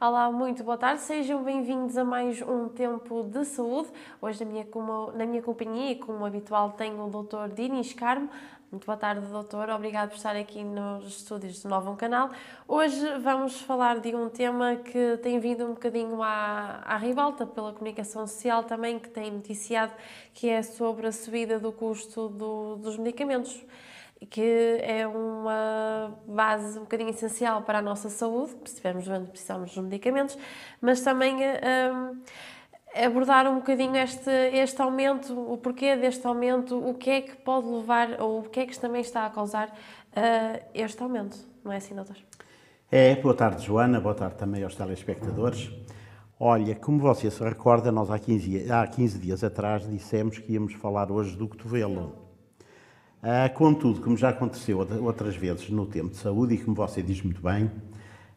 Olá, muito boa tarde, sejam bem-vindos a mais um Tempo de Saúde. Hoje na minha companhia e como habitual tenho o Dr. Dinis Carmo. Muito boa tarde, doutor. Obrigado por estar aqui nos estúdios do Novo Canal. Hoje vamos falar de um tema que tem vindo um bocadinho à ribalta pela comunicação social também, que tem noticiado, que é sobre a subida do custo dos medicamentos, que é uma base um bocadinho essencial para a nossa saúde. Se estivermos doentes, precisamos de medicamentos, mas também abordar um bocadinho este aumento, o porquê deste aumento, o que é que pode levar, ou o que é que também está a causar este aumento. Não é assim, doutor? Boa tarde, Joana, boa tarde também aos telespectadores. Olha, como você se recorda, nós há 15 dias atrás dissemos que íamos falar hoje do cotovelo. Contudo, como já aconteceu outras vezes no tempo de saúde, e como você diz muito bem,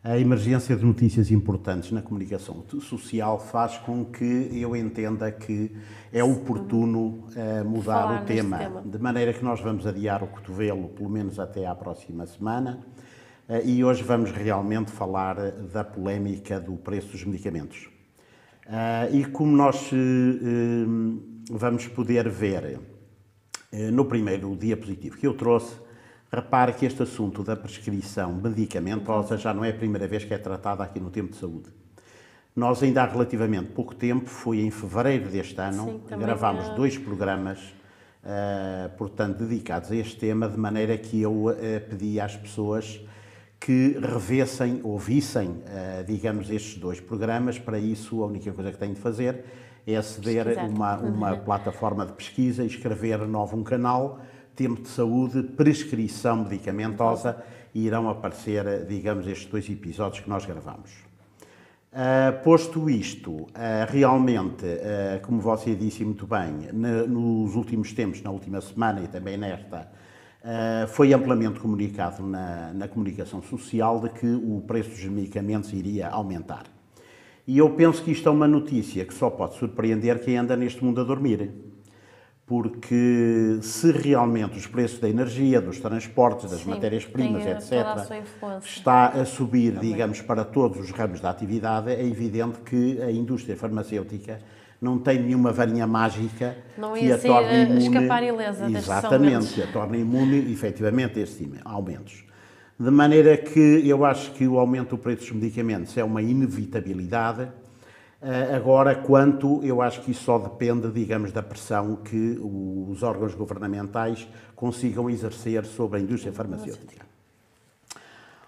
a emergência de notícias importantes na comunicação social faz com que eu entenda que é oportuno mudar o tema, de maneira que nós vamos adiar o cotovelo, pelo menos até à próxima semana, e hoje vamos realmente falar da polémica do preço dos medicamentos. E como nós vamos poder ver no primeiro diapositivo que eu trouxe, repare que este assunto da prescrição medicamentosa já não é a primeira vez que é tratado aqui no Tempo de Saúde. Nós ainda há relativamente pouco tempo, foi em fevereiro deste ano, gravámos 2 programas, portanto, dedicados a este tema, de maneira que eu pedi às pessoas que revessem, ouvissem, digamos, estes 2 programas. Para isso, a única coisa que tenho de fazer é aceder a uma plataforma de pesquisa e escrever um canal, Tempo de Saúde, prescrição medicamentosa, e irão aparecer, digamos, estes 2 episódios que nós gravamos. Posto isto, realmente, como você disse muito bem, nos últimos tempos, na última semana e também nesta, foi amplamente comunicado na comunicação social de que o preço dos medicamentos iria aumentar. E eu penso que isto é uma notícia que só pode surpreender quem anda neste mundo a dormir. Porque se realmente os preços da energia, dos transportes, das matérias-primas, etc., está a subir, digamos, para todos os ramos da atividade, é evidente que a indústria farmacêutica não tem nenhuma varinha mágica que a torne imune. Escapar ilesa destes aumentos. Exatamente, que a torne imune, efetivamente, a estes aumentos. De maneira que eu acho que o aumento do preço dos medicamentos é uma inevitabilidade. Agora, quanto, eu acho que isso só depende, digamos, da pressão que os órgãos governamentais consigam exercer sobre a indústria farmacêutica.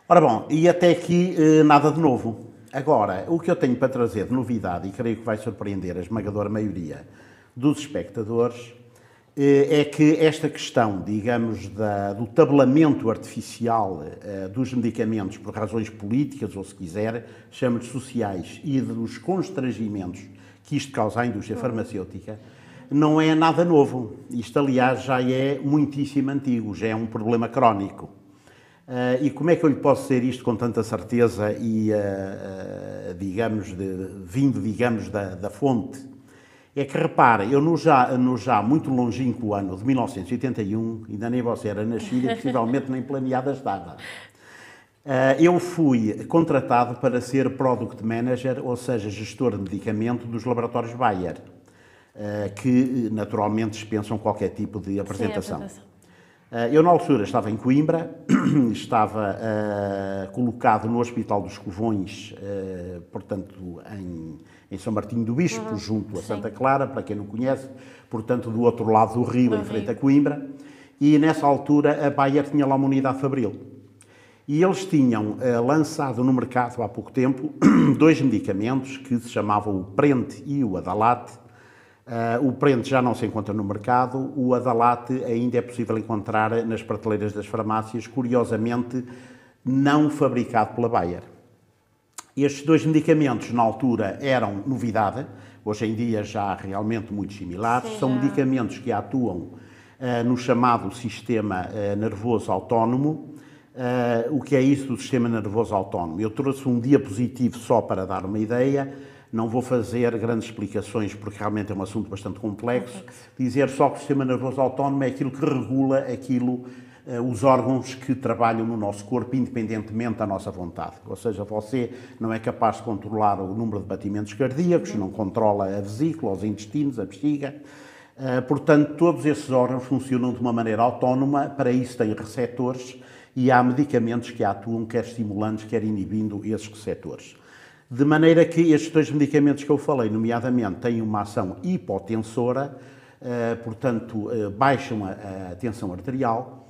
Ora bom, e até aqui nada de novo. Agora, o que eu tenho para trazer de novidade, e creio que vai surpreender a esmagadora maioria dos espectadores, é que esta questão, digamos, do tabelamento artificial dos medicamentos por razões políticas, ou se quiser, chame-lhe sociais, e dos constrangimentos que isto causa à indústria farmacêutica, não é nada novo. Isto, aliás, já é muitíssimo antigo, já é um problema crónico. E como é que eu lhe posso dizer isto com tanta certeza e, vindo da fonte? É que, repara, eu no já muito longínquo ano de 1981, ainda nem você era nascida e possivelmente nem planeada estava, eu fui contratado para ser Product Manager, ou seja, gestor de medicamento dos laboratórios Bayer, que naturalmente dispensam qualquer tipo de apresentação. Eu, na altura, estava em Coimbra, estava colocado no Hospital dos Covões, portanto, em São Martinho do Bispo, junto a Santa Clara, para quem não conhece, portanto, do outro lado do rio, em frente a Coimbra, e nessa altura a Bayer tinha lá uma unidade fabril. E eles tinham lançado no mercado há pouco tempo 2 medicamentos que se chamavam o Prente e o Adalate. O Prente já não se encontra no mercado, o Adalate ainda é possível encontrar nas prateleiras das farmácias, curiosamente não fabricado pela Bayer. Estes 2 medicamentos, na altura, eram novidade, hoje em dia já realmente muito similares. São medicamentos que atuam no chamado sistema nervoso autónomo. O que é isso do sistema nervoso autónomo? Eu trouxe um diapositivo só para dar uma ideia, não vou fazer grandes explicações porque realmente é um assunto bastante complexo. Dizer só que o sistema nervoso autónomo é aquilo que regula aquilo os órgãos que trabalham no nosso corpo independentemente da nossa vontade. Ou seja, você não é capaz de controlar o número de batimentos cardíacos, não controla a vesícula, os intestinos, a bexiga. Portanto, todos esses órgãos funcionam de uma maneira autónoma, para isso têm receptores e há medicamentos que atuam quer estimulantes, quer inibindo esses receptores. De maneira que estes dois medicamentos que eu falei, nomeadamente, têm uma ação hipotensora, portanto, baixam a tensão arterial.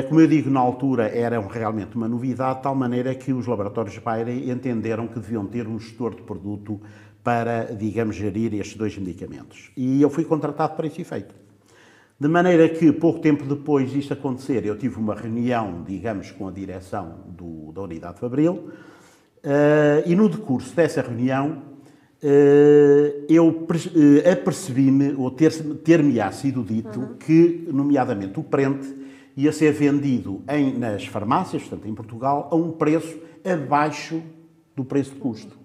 Como eu digo, na altura era realmente uma novidade, de tal maneira que os laboratórios Bayer entenderam que deviam ter um gestor de produto para, digamos, gerir estes dois medicamentos. E eu fui contratado para esse efeito. De maneira que, pouco tempo depois disto acontecer, eu tive uma reunião, digamos, com a direção da Unidade Fabril, e no decurso dessa reunião, eu apercebi-me, ou ter-me-á sido dito, que, nomeadamente, o Prente ia ser vendido nas farmácias, portanto, em Portugal, a um preço abaixo do preço de custo.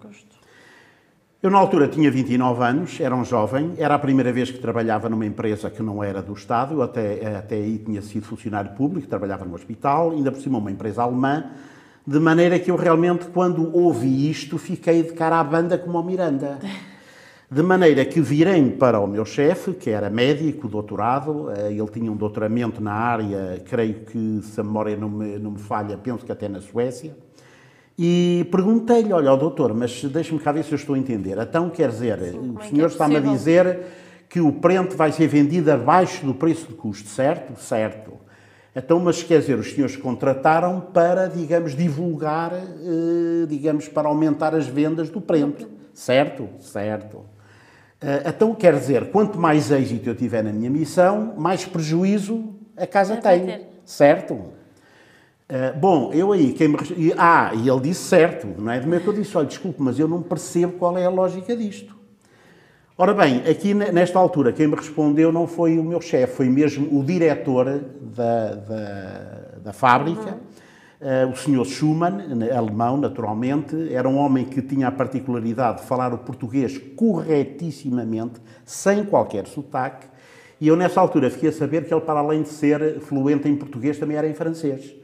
Eu, na altura, tinha 29 anos, era um jovem, era a primeira vez que trabalhava numa empresa que não era do Estado, eu até aí tinha sido funcionário público, trabalhava no hospital, ainda por cima uma empresa alemã, de maneira que eu realmente, quando ouvi isto, fiquei de cara à banda como ao Miranda. De maneira que virei para o meu chefe, que era médico, doutorado, ele tinha um doutoramento na área, creio que, se a memória não me falha, penso que até na Suécia, e perguntei-lhe, olha, doutor, mas deixe-me cá ver se eu estou a entender. Então, quer dizer, o senhor está-me a dizer que o Prente vai ser vendido abaixo do preço de custo, certo? Certo. Então, mas quer dizer, os senhores contrataram para, digamos, divulgar, digamos, para aumentar as vendas do Prente, certo? Certo. Então, quer dizer, quanto mais êxito eu tiver na minha missão, mais prejuízo a casa tem, certo? Bom, eu aí, e ele disse certo, não é? De meio que eu disse, olha, desculpe, mas eu não percebo qual é a lógica disto. Ora bem, aqui nesta altura, quem me respondeu não foi o meu chefe, foi mesmo o diretor da fábrica, o Sr. Schumann, alemão, naturalmente, era um homem que tinha a particularidade de falar o português corretissimamente, sem qualquer sotaque, e eu nessa altura fiquei a saber que ele, para além de ser fluente em português, também era em francês.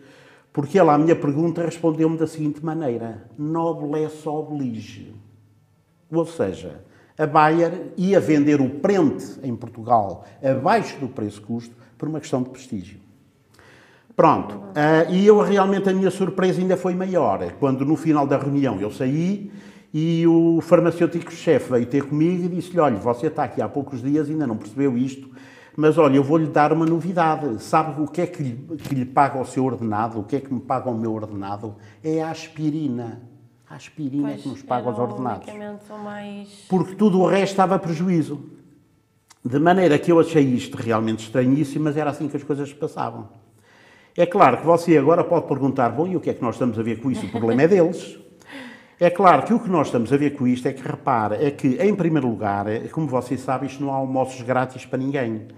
Porque ele, à minha pergunta, respondeu-me da seguinte maneira: noblesse oblige. Ou seja, a Bayer ia vender o Prente em Portugal abaixo do preço-custo por uma questão de prestígio. Pronto. E eu realmente, a minha surpresa ainda foi maior, quando no final da reunião eu saí e o farmacêutico-chefe veio ter comigo e disse-lhe, olha, você está aqui há poucos dias e ainda não percebeu isto, mas olha, eu vou-lhe dar uma novidade. Sabe o que é que lhe paga o seu ordenado? O que é que me paga o meu ordenado? É a aspirina. A aspirina é que nos paga os ordenados. Porque tudo o resto estava a prejuízo. De maneira que eu achei isto realmente estranhíssimo, mas era assim que as coisas se passavam. É claro que você agora pode perguntar, bom, e o que é que nós estamos a ver com isso? O problema é deles. É claro que o que nós estamos a ver com isto é que, repara, é que, em primeiro lugar, como você sabe, isto não há almoços grátis para ninguém.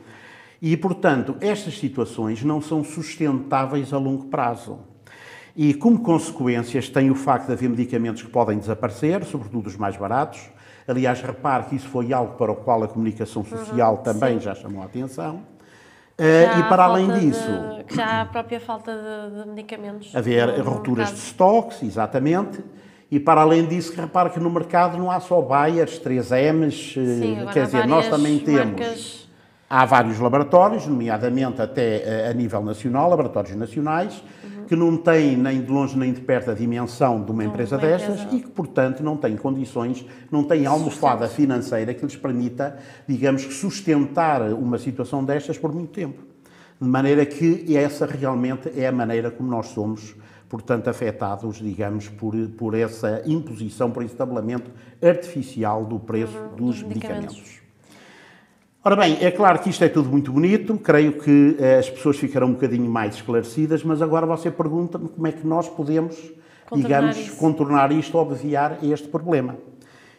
E, portanto, estas situações não são sustentáveis a longo prazo. E, como consequências, tem o facto de haver medicamentos que podem desaparecer, sobretudo os mais baratos. Aliás, repare que isso foi algo para o qual a comunicação social também já chamou a atenção. E, para além disso... já há a própria falta de medicamentos. Haver rupturas de estoques, exatamente. E, para além disso, que repare que no mercado não há só Bayers, 3Ms, quer dizer, nós também temos... Há vários laboratórios, nomeadamente até a nível nacional, laboratórios nacionais, que não têm nem de longe nem de perto a dimensão de uma empresa destas e que, portanto, não têm condições, não têm almofada financeira que lhes permita, digamos, sustentar uma situação destas por muito tempo. De maneira que essa realmente é a maneira como nós somos, portanto, afetados, digamos, por essa imposição, por esse tabelamento artificial do preço dos medicamentos. Ora bem, é claro que isto é tudo muito bonito, creio que as pessoas ficarão um bocadinho mais esclarecidas, mas agora você pergunta-me como é que nós podemos, digamos, contornar isto, obviar este problema.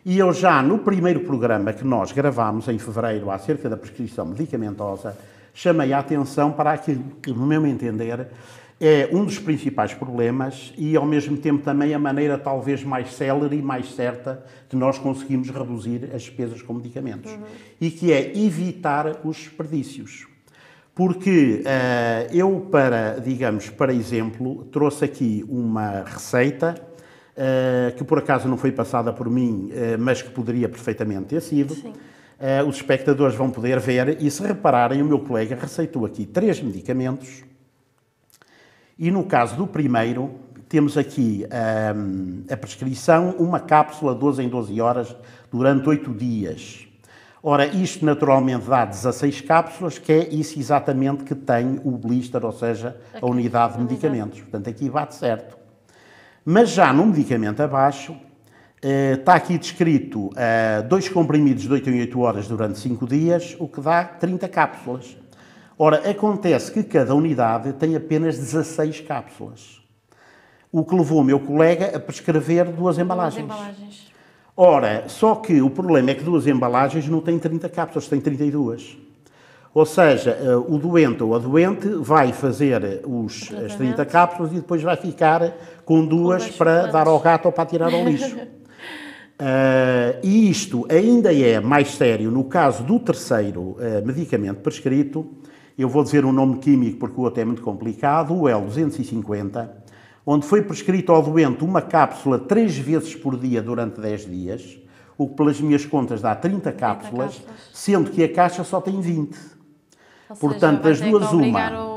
E eu já, no primeiro programa que nós gravámos, em fevereiro, acerca da prescrição medicamentosa, chamei a atenção para aquilo que, no meu entender, é um dos principais problemas e, ao mesmo tempo, também a maneira talvez mais célere e mais certa de nós conseguimos reduzir as despesas com medicamentos. E que é evitar os desperdícios. Porque eu, para exemplo, trouxe aqui uma receita que por acaso não foi passada por mim, mas que poderia perfeitamente ter sido. Sim. Os espectadores vão poder ver e, se repararem, o meu colega receitou aqui 3 medicamentos e, no caso do primeiro, temos aqui a prescrição, uma cápsula 12 em 12 horas durante 8 dias. Ora, isto naturalmente dá 16 cápsulas, que é isso exatamente que tem o blister, ou seja, a unidade de medicamentos. Portanto, aqui bate certo. Mas já no medicamento abaixo, está aqui descrito 2 comprimidos de 8 em 8 horas durante 5 dias, o que dá 30 cápsulas. Ora, acontece que cada unidade tem apenas 16 cápsulas. O que levou o meu colega a prescrever 2 embalagens. Ora, só que o problema é que 2 embalagens não têm 30 cápsulas, têm 32. Ou seja, o doente ou a doente vai fazer as 30 cápsulas e depois vai ficar com 2 para dar ao gato ou para tirar ao lixo. E isto ainda é mais sério no caso do terceiro medicamento prescrito. Eu vou dizer um nome químico porque o outro é muito complicado, o L250, onde foi prescrito ao doente uma cápsula 3 vezes por dia durante 10 dias, o que pelas minhas contas dá 30 cápsulas, sendo que a caixa só tem 20. Ou portanto, seja, das duas uma.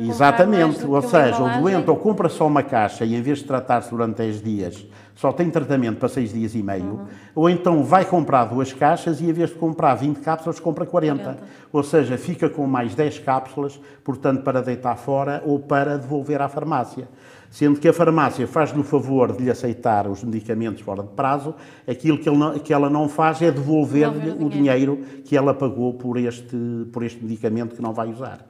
Exatamente, ou seja, o doente ou compra só uma caixa e em vez de tratar-se durante 10 dias, só tem tratamento para 6 dias e meio, ou então vai comprar 2 caixas e em vez de comprar 20 cápsulas, compra 40. Ou seja, fica com mais 10 cápsulas, portanto, para deitar fora ou para devolver à farmácia. Sendo que a farmácia faz-lhe o favor de lhe aceitar os medicamentos fora de prazo, aquilo que ela não faz é devolver-lhe o dinheiro que ela pagou por este medicamento que não vai usar.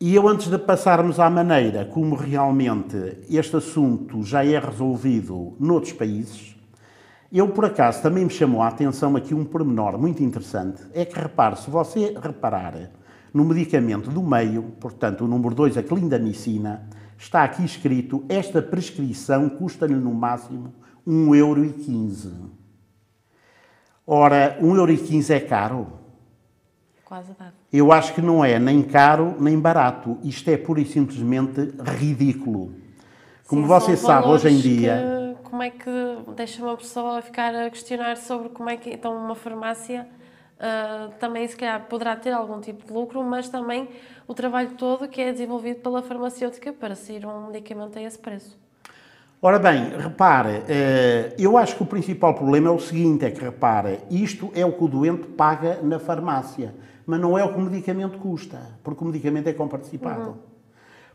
E eu, antes de passarmos à maneira como realmente este assunto já é resolvido noutros países, eu, por acaso, também me chamou a atenção aqui um pormenor muito interessante, é que, repare, se você reparar no medicamento do meio, portanto, o número 2, a clindamicina, está aqui escrito, esta prescrição custa-lhe no máximo 1,15 €. Ora, 1,15 € é caro? Quase nada. Eu acho que não é nem caro nem barato. Isto é pura e simplesmente ridículo. Como Sim, você sabe, hoje em dia... Como é que deixa uma pessoa ficar a questionar sobre como é que então uma farmácia também se calhar poderá ter algum tipo de lucro, mas também o trabalho todo que é desenvolvido pela farmacêutica para sair um medicamento a esse preço. Ora bem, repare, eu acho que o principal problema é o seguinte, é que, repare, isto é o que o doente paga na farmácia, mas não é o que o medicamento custa, porque o medicamento é comparticipado.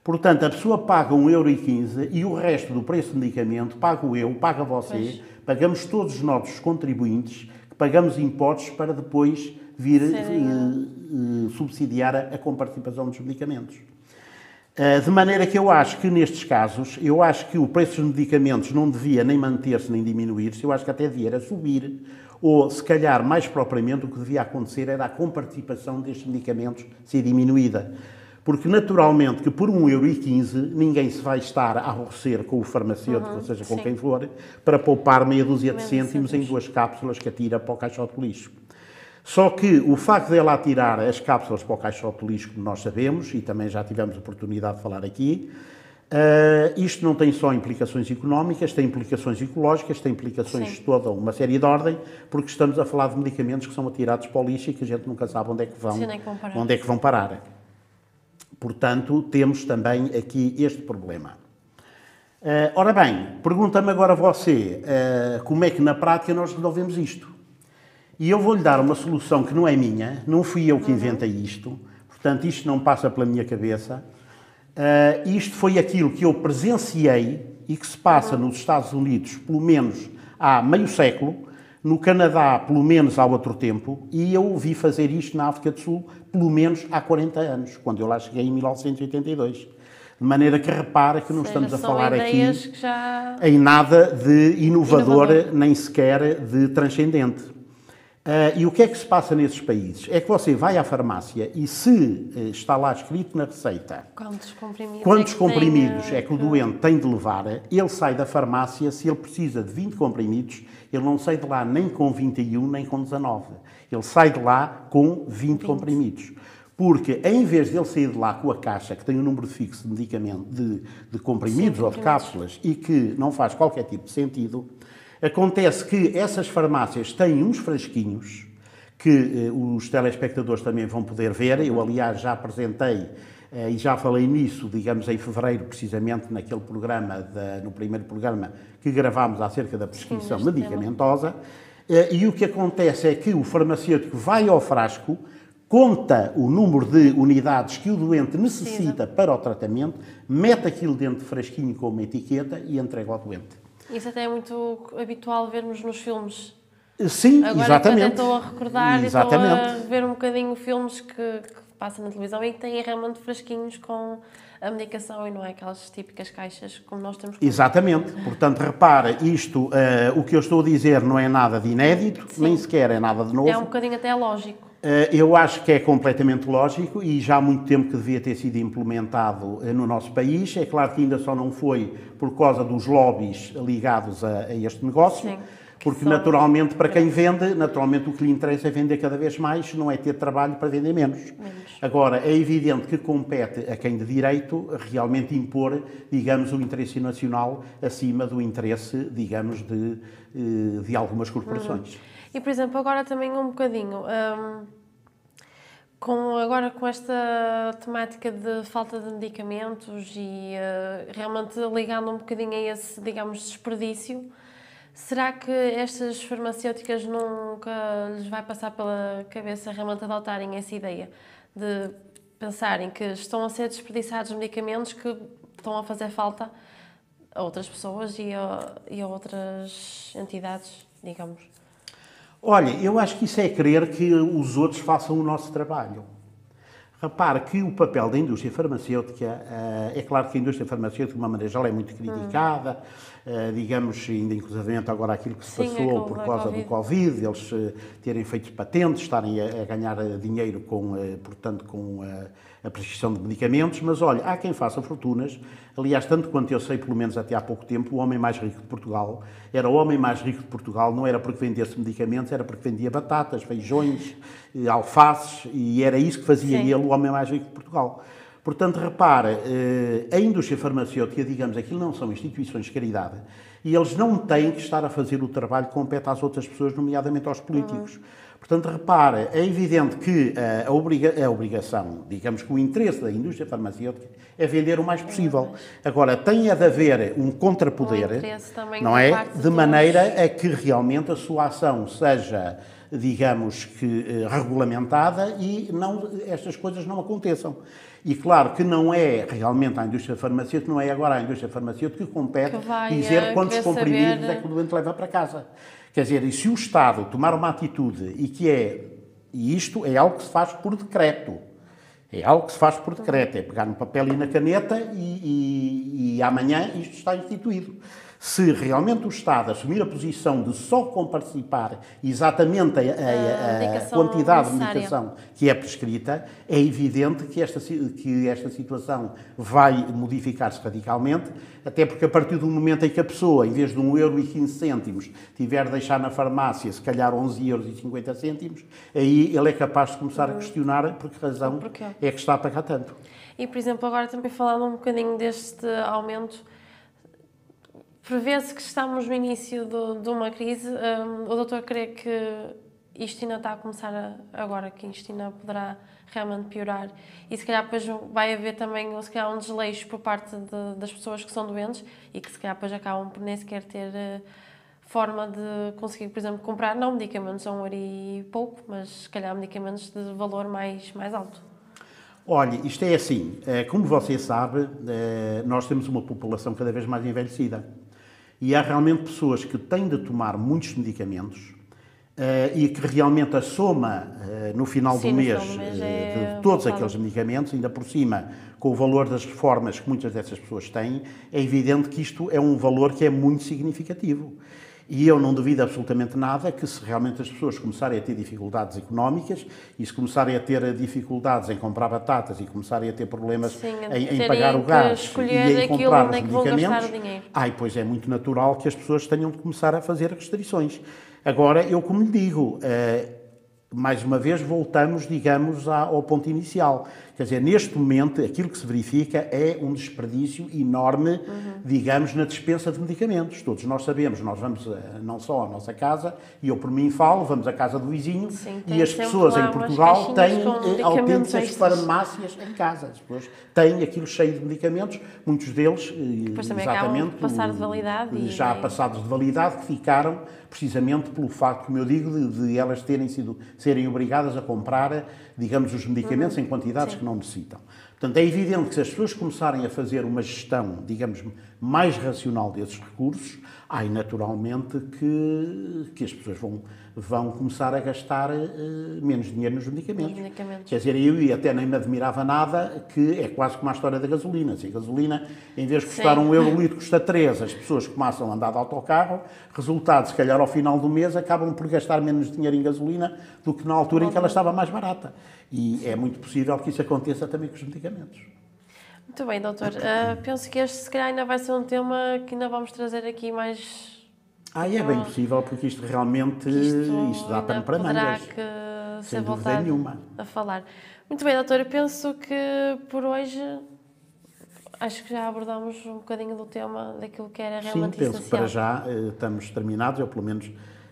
Portanto, a pessoa paga 1,15 € e o resto do preço do medicamento pago eu, paga você, pagamos todos nós, os contribuintes, que pagamos impostos para depois vir subsidiar a comparticipação dos medicamentos. De maneira que eu acho que nestes casos, eu acho que o preço dos medicamentos não devia nem manter-se nem diminuir-se, eu acho que até devia subir, ou se calhar mais propriamente o que devia acontecer era a comparticipação destes medicamentos ser diminuída. Porque naturalmente que por 1,15 € ninguém se vai estar a aborrecer com o farmacêutico, ou seja, com quem for, para poupar meia dúzia de cêntimos em 2 cápsulas que atira para o caixote de lixo. Só que o facto de ela atirar as cápsulas para o caixote de lixo, como nós sabemos, e também já tivemos a oportunidade de falar aqui, isto não tem só implicações económicas, tem implicações ecológicas, tem implicações de toda uma série de ordem, porque estamos a falar de medicamentos que são atirados para o lixo e que a gente nunca sabe onde é que vão parar. Portanto, temos também aqui este problema. Ora bem, pergunta-me agora você, como é que na prática nós resolvemos isto? E eu vou-lhe dar uma solução que não é minha, não fui eu que inventei isto, portanto isto não passa pela minha cabeça. Isto foi aquilo que eu presenciei e que se passa nos Estados Unidos pelo menos há meio século, no Canadá pelo menos há outro tempo, e eu vi fazer isto na África do Sul pelo menos há 40 anos, quando eu lá cheguei em 1982. De maneira que repara que não estamos a falar aqui em nada de inovador, nem sequer de transcendente. E o que é que se passa nesses países? É que você vai à farmácia e se está lá escrito na receita quantos comprimidos é que o doente tem de levar, ele sai da farmácia, se ele precisa de 20 comprimidos, ele não sai de lá nem com 21 nem com 19. Ele sai de lá com 20 comprimidos. Porque, em vez de ele sair de lá com a caixa, que tem um número fixo de medicamento, de comprimidos ou de cápsulas, e que não faz qualquer tipo de sentido, acontece que essas farmácias têm uns frasquinhos, que os telespectadores também vão poder ver. Eu, aliás, já apresentei e já falei nisso, digamos, em fevereiro, precisamente naquele programa, no primeiro programa que gravámos acerca da prescrição medicamentosa. E o que acontece é que o farmacêutico vai ao frasco, conta o número de unidades que o doente necessita para o tratamento, mete aquilo dentro de frasquinho com uma etiqueta e entrega ao doente. Isso até é muito habitual vermos nos filmes. Sim, agora, exatamente. Agora estou a recordar e estou a ver um bocadinho filmes que passam na televisão e que têm realmente frasquinhos com a medicação e não é aquelas típicas caixas como nós temos. Exatamente. Portanto, repara, isto, o que eu estou a dizer não é nada de inédito, nem sequer é nada de novo. É um bocadinho até lógico. Eu acho que é completamente lógico e já há muito tempo que devia ter sido implementado no nosso país. É claro que ainda só não foi por causa dos lobbies ligados a este negócio. Sim. Porque, naturalmente, para quem vende, naturalmente o que lhe interessa é vender cada vez mais, não é ter trabalho para vender menos. Agora, é evidente que compete a quem de direito realmente impor, digamos, o interesse nacional acima do interesse, digamos, de algumas corporações. E, por exemplo, agora também um bocadinho, agora com esta temática de falta de medicamentos e realmente ligando um bocadinho a esse, digamos, desperdício, será que estas farmacêuticas nunca lhes vai passar pela cabeça realmente adotarem essa ideia de pensarem que estão a ser desperdiçados medicamentos que estão a fazer falta a outras pessoas e a outras entidades, digamos? Olha, eu acho que isso é querer que os outros façam o nosso trabalho. Repare que o papel da indústria farmacêutica, é claro que a indústria farmacêutica, de uma maneira geral, é muito criticada, digamos, ainda inclusivamente agora aquilo que se passou por causa do Covid, eles terem feito patentes, estarem a ganhar dinheiro portanto, com a prescrição de medicamentos, mas olha, há quem faça fortunas. Aliás, tanto quanto eu sei, pelo menos até há pouco tempo, o homem mais rico de Portugal era o homem mais rico de Portugal, não era porque vendesse medicamentos, era porque vendia batatas, feijões, alfaces, e era isso que fazia ele o homem mais rico de Portugal. Portanto, repara, a indústria farmacêutica, digamos, aquilo não são instituições de caridade, e eles não têm que estar a fazer o trabalho que compete às outras pessoas, nomeadamente aos políticos. Portanto, repara, é evidente que a obrigação, digamos que o interesse da indústria farmacêutica é vender o mais possível. Agora, tem de haver um contrapoder, não é? De maneira a que realmente a sua ação seja, digamos que, regulamentada e estas coisas não aconteçam. E claro que não é realmente a indústria farmacêutica, não é agora a indústria farmacêutica que compete dizer quantos comprimidos é que o doente leva para casa. Quer dizer, e se o Estado tomar uma atitude e isto é algo que se faz por decreto, é pegar no papel e na caneta e amanhã isto está instituído. Se realmente o Estado assumir a posição de só comparticipar exatamente a quantidade de medicação que é prescrita, é evidente que esta situação vai modificar-se radicalmente, até porque a partir do momento em que a pessoa, em vez de 1,15€, tiver de deixar na farmácia, se calhar 11,50€, aí ele é capaz de começar a questionar por que razão é que está a pagar tanto. E, por exemplo, agora também falando um bocadinho deste aumento, prevê-se que estamos no início de uma crise. O doutor crê que isto ainda está a começar agora, que isto ainda poderá realmente piorar e se calhar depois vai haver também se calhar, um desleixo por parte das pessoas que são doentes e que se calhar depois acabam por nem sequer ter forma de conseguir, por exemplo, comprar, não medicamentos a €1 e pouco, mas se calhar medicamentos de valor mais alto. Olha, isto é assim, como você sabe, nós temos uma população cada vez mais envelhecida. E há realmente pessoas que têm de tomar muitos medicamentos e que realmente a soma no final do mês de todos aqueles medicamentos, ainda por cima com o valor das reformas que muitas dessas pessoas têm, é evidente que isto é um valor que é muito significativo. E eu não duvido absolutamente nada que, se realmente as pessoas começarem a ter dificuldades económicas e se começarem a ter dificuldades em comprar batatas e começarem a ter problemas em pagar o gás e em comprar os medicamentos, pois é muito natural que as pessoas tenham de começar a fazer restrições. Agora, eu como lhe digo, mais uma vez voltamos, digamos, ao ponto inicial. Quer dizer, neste momento, aquilo que se verifica é um desperdício enorme, digamos, na dispensa de medicamentos. Todos nós sabemos, nós vamos não só à nossa casa, e eu por mim falo, vamos à casa do vizinho, e as pessoas em Portugal têm autênticas farmácias em casa. As pessoas têm aquilo cheio de medicamentos, muitos deles, exatamente, passar de validade já passados de validade, que ficaram precisamente pelo facto, como eu digo, de elas serem obrigadas a comprar, digamos, os medicamentos em quantidades que não necessitam. Portanto, é evidente que se as pessoas começarem a fazer uma gestão, digamos, mais racional desses recursos, naturalmente que as pessoas vão começar a gastar menos dinheiro nos medicamentos. Quer dizer, eu até nem me admirava nada, que é quase como a história da gasolina. Se a gasolina, em vez de custar €1 o litro, custa 3, as pessoas começam a andar de autocarro, resultado, se calhar ao final do mês, acabam por gastar menos dinheiro em gasolina do que na altura em que ela estava mais barata. E é muito possível que isso aconteça também com os medicamentos. Muito bem, doutor. Penso que este, se calhar, ainda vai ser um tema que ainda vamos trazer aqui mais... É bem possível, porque isto realmente isto dá pano para mangas. Que sem dúvida nenhuma. A falar. Muito bem, doutor. Eu penso que por hoje acho que já abordámos um bocadinho do tema daquilo que era realmente essencial. Sim, penso que para já estamos terminados. Eu, pelo menos,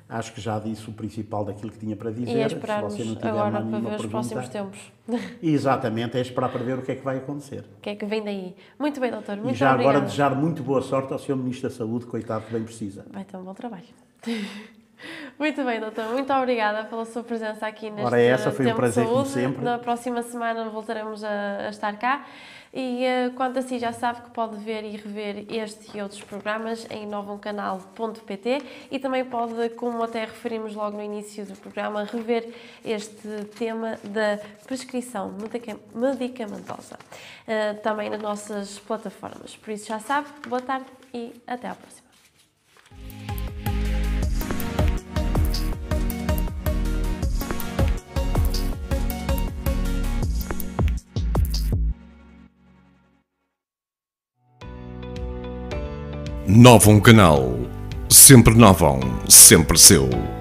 acho que já disse o principal daquilo que tinha para dizer. E esperarmos agora para ver os próximos tempos. Exatamente, é esperar para ver o que é que vai acontecer. O que é que vem daí. Muito bem, doutor. Muito obrigado. E já obrigada. agora desejar muito boa sorte ao Sr. Ministro da Saúde, coitado que bem precisa. Vai ter um bom trabalho. Muito bem, doutor. Muito obrigada pela sua presença aqui neste essa foi um prazer, Tempo de como sempre. Na próxima semana voltaremos a estar cá. E quanto a si, já sabe que pode ver e rever este e outros programas em novumcanal.pt e também pode, como até referimos logo no início do programa, rever este tema da prescrição medicamentosa também nas nossas plataformas. Por isso já sabe, boa tarde e até à próxima. Novum Canal, sempre Novum, sempre seu.